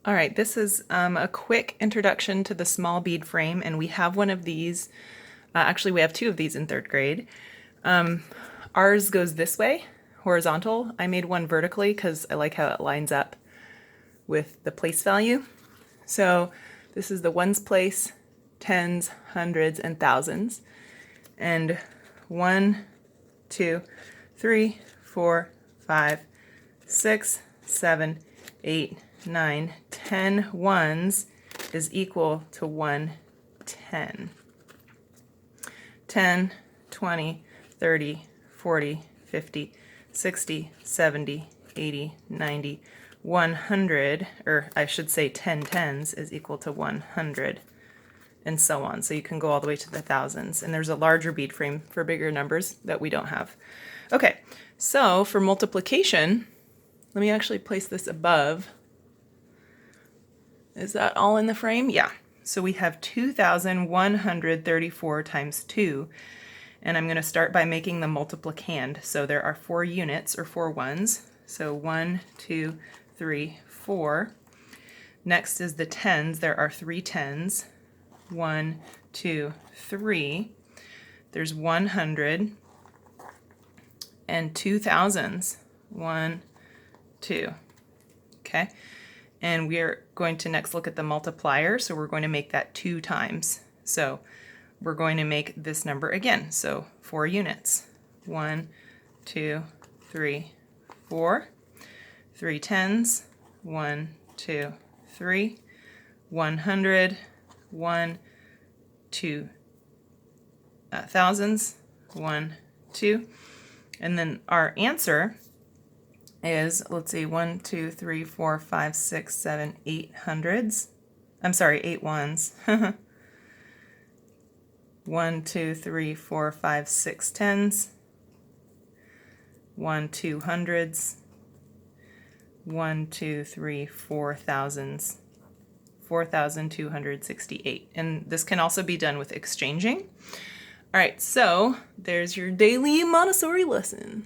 All right, this is a quick introduction to the small bead frame, and we have one of these. Actually, we have two of these in third grade. Ours goes this way, horizontal. I made one vertically because I like how it lines up with the place value. So this is the ones place, tens, hundreds, and thousands. And 1, 2, 3, 4, 5, 6, 7, 8, 9, 10 ones is equal to 110. 10, 20, 30, 40, 50, 60, 70, 80, 90, 100, or I should say 10 tens is equal to 100, and so on. So you can go all the way to the thousands. And there's a larger bead frame for bigger numbers that we don't have. Okay, so for multiplication, let me actually place this above. Is that all in the frame? Yeah. So we have 2,134 times 2. And I'm going to start by making the multiplicand. So there are 4 units, or 4 ones. So 1, 2, 3, 4. Next is the tens. There are 3 tens. 1, 2, 3. There's 100 and 2 thousands. 1, 2. Okay. And we are going to next look at the multiplier. So we're going to make that 2 times. So we're going to make this number again. So 4 units. 1, 2, 3, 4. 3 tens. 1, 2, 3. 100. 1, 2 thousands. 1, 2. And then our answer is, let's see, 1, 2, 3, 4, 5, 6, 7, 8 hundreds. I'm sorry, 8 ones. 1, 2, 3, 4, 5, 6 tens. 1, 2 hundreds. 1, 2, 3, 4 thousands. 4,268. And this can also be done with exchanging. All right, so there's your daily Montessori lesson.